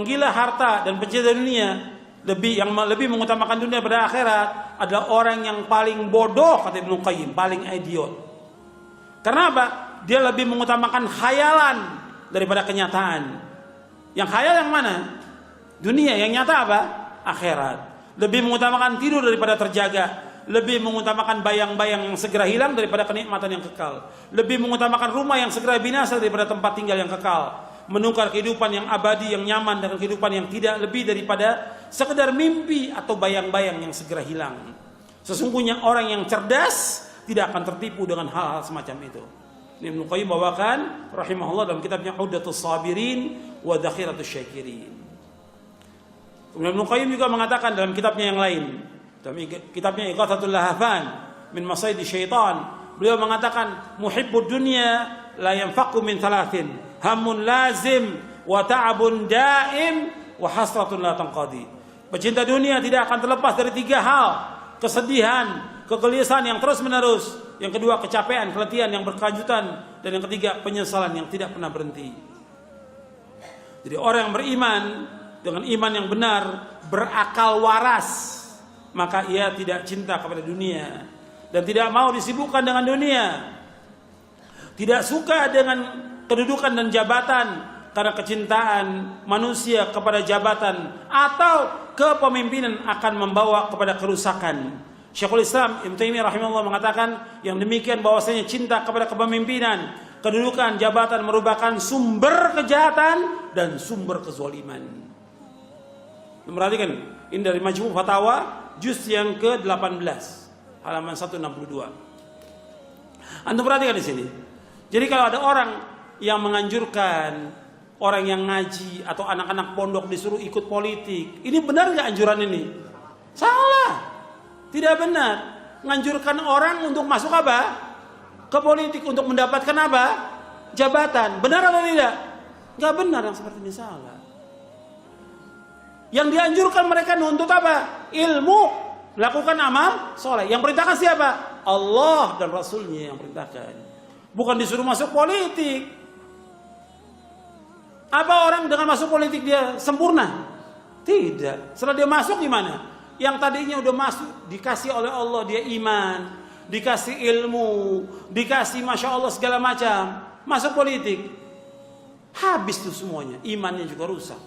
Gila harta dan pencinta dunia, lebih mengutamakan dunia pada akhirat adalah orang yang paling bodoh, kata Ibnu Qayyim, paling idiot. Karena apa? Dia lebih mengutamakan khayalan daripada kenyataan. Yang khayal yang mana? Dunia. Yang nyata apa? Akhirat. Lebih mengutamakan tidur daripada terjaga. Lebih mengutamakan bayang-bayang yang segera hilang daripada kenikmatan yang kekal. Lebih mengutamakan rumah yang segera binasa daripada tempat tinggal yang kekal. Menukar kehidupan yang abadi, yang nyaman dengan kehidupan yang tidak lebih daripada sekedar mimpi atau bayang-bayang yang segera hilang. Sesungguhnya orang yang cerdas tidak akan tertipu dengan hal-hal semacam itu. Ibnu Qayyim bawakan rahimahullah dalam kitabnya Uddatus Sabirin wa Dhakhiratus Syakirin. Kemudian Ibnu Qayyim juga mengatakan dalam kitabnya yang lain, dalam kitabnya Ighathatul Lahafan min Masaidi Syaitan, beliau mengatakan muhibbud dunya la yanfaqu min thalathin, hamun lazim wa ta'abun daim wa hasratun la tanqadi. Pecinta dunia tidak akan terlepas dari tiga hal: kesedihan, kegelisahan yang terus menerus, yang kedua kecapean, keletihan yang berkelanjutan, dan yang ketiga penyesalan yang tidak pernah berhenti. Jadi orang yang beriman dengan iman yang benar, berakal waras, maka ia tidak cinta kepada dunia dan tidak mau disibukkan dengan dunia. Tidak suka dengan kedudukan dan jabatan, karena kecintaan manusia kepada jabatan atau kepemimpinan akan membawa kepada kerusakan. Syekhul Islam Ibnu Taimiyah rahimahullah mengatakan yang demikian bahwasanya cinta kepada kepemimpinan, kedudukan, jabatan merupakan sumber kejahatan dan sumber kezaliman. Perhatikan, ini dari Majmu' Fatawa juz yang ke-18 halaman 162. Antum perhatikan di sini. Jadi kalau ada orang yang menganjurkan orang yang ngaji atau anak-anak pondok disuruh ikut politik, ini benar nggak anjuran ini? Salah, tidak benar. Menganjurkan orang untuk masuk apa? Ke politik untuk mendapatkan apa? Jabatan. Benar atau tidak? Nggak benar, yang seperti ini salah. Yang dianjurkan mereka nuntut apa? Ilmu, lakukan amal soleh. Yang perintahkan siapa? Allah dan Rasulnya yang perintahkan. Bukan disuruh masuk politik. Apa orang dengan masuk politik dia sempurna? Tidak. Setelah dia masuk gimana? Yang tadinya udah masuk, dikasih oleh Allah dia iman, dikasih ilmu, dikasih masya Allah segala macam, masuk politik, habis tuh semuanya, imannya juga rusak.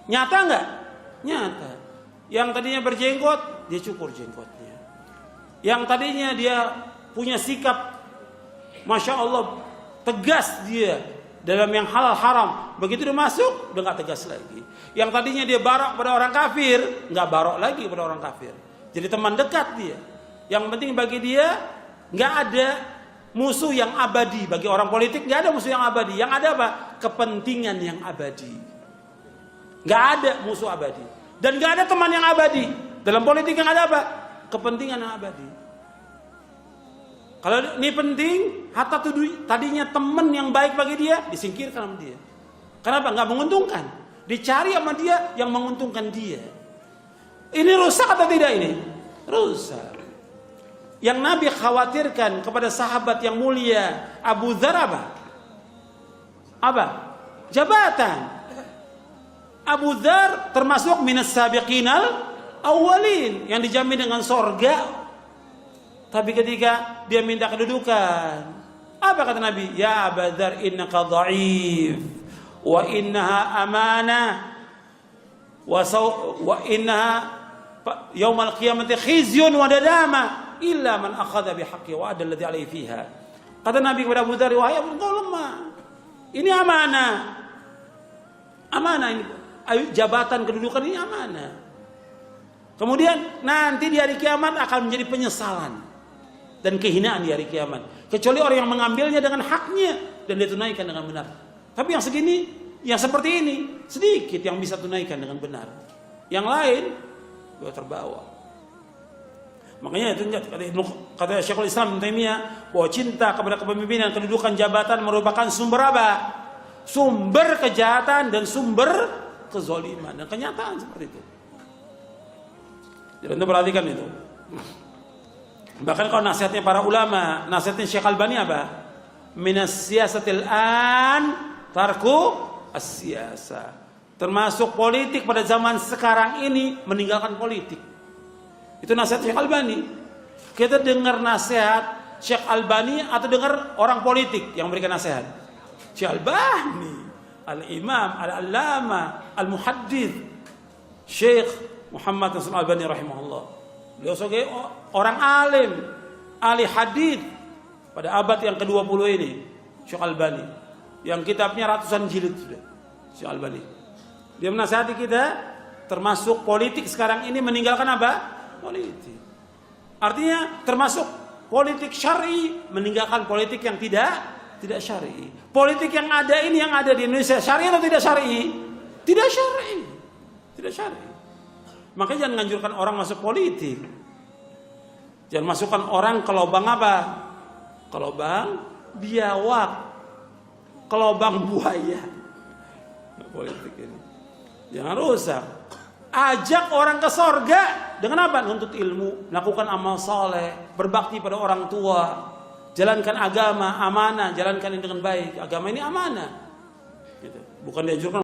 Nyata nggak? Nyata. Yang tadinya berjenggot, dia cukur jenggotnya. Yang tadinya dia punya sikap masya Allah tegas dia dalam yang halal haram, begitu dia masuk udah nggak tegas lagi. Yang tadinya dia barok pada orang kafir, nggak barok lagi pada orang kafir. Jadi teman dekat dia. Yang penting bagi dia nggak ada musuh yang abadi. Bagi orang politik nggak ada musuh yang abadi. Yang ada apa? Kepentingan yang abadi. Nggak ada musuh abadi. Dan nggak ada teman yang abadi. Dalam politik yang ada apa? Kepentingan yang abadi. Kalau ini penting, hatta tadinya teman yang baik bagi dia, disingkirkan sama dia. Kenapa? Nggak menguntungkan. Dicari sama dia yang menguntungkan dia. Ini rusak atau tidak ini? Rusak. Yang Nabi khawatirkan kepada sahabat yang mulia Abu Dzar apa? Apa? Jabatan. Abu Dzar termasuk minas sabiqinal awwalin yang dijamin dengan sorga. Tapi ketika dia minta kedudukan, apa kata Nabi? Ya Abu Dzar innaka dha'if wa innaha amanah wa innaha yaumal qiyamati khizyun wa nadama illa man akhadha bihaqqi wa adda alladhi alayhi fiha. Kata Nabi kepada Abu Dzar, wahai Abu Dzar, ini amanah. Amanah ini, jabatan kedudukan ini amanah. Kemudian nanti di hari kiamat akan menjadi penyesalan dan kehinaan di hari kiamat, kecuali orang yang mengambilnya dengan haknya dan dia tunaikan dengan benar. Tapi yang segini, yang seperti ini, sedikit yang bisa tunaikan dengan benar. Yang lain juga terbawa. Makanya itu kata Syekhul Islam Ibnu Taimiyah bahwa cinta kepada kepemimpinan, kedudukan, jabatan merupakan sumber apa? Sumber kejahatan dan sumber kezaliman. Dan kenyataan seperti itu. Jadi Anda perhatikan itu. Bahkan kalau nasihatnya para ulama, nasihatnya Syekh Albani apa? Minas siyasatil an tarku as-siyasa. termasuk politik pada zaman sekarang ini, meninggalkan politik. Itu nasihat Syekh Albani. Kita dengar nasihat Syekh Albani atau dengar orang politik yang memberikan nasihat? Syekh Albani, Al-Imam, Al-Allama, Al-Muhaddith, Syekh Muhammad Nasr Albani rahimahullah. Beliau sebagai orang alim, ahli hadith pada abad yang ke-20 ini, Syekh Albani, yang kitabnya ratusan jilid sudah, Syekh Albani. Dia menasihati kita, termasuk politik sekarang ini meninggalkan apa? Politik. Artinya termasuk politik syar'i meninggalkan politik yang tidak syar'i. Politik yang ada ini, yang ada di Indonesia, syar'i atau tidak syar'i? Tidak syar'i. Tidak syar'i. Makanya jangan menganjurkan orang masuk politik. Jangan masukkan orang ke lubang apa? Ke lubang biawak, ke lubang buaya. Politik ini jangan rusak. Ajak orang ke sorga dengan apa? Nuntut ilmu, melakukan amal soleh, berbakti pada orang tua, jalankan agama, amanah, jalankan ini dengan baik. Agama ini amanah. Gitu. Bukan dianjurkan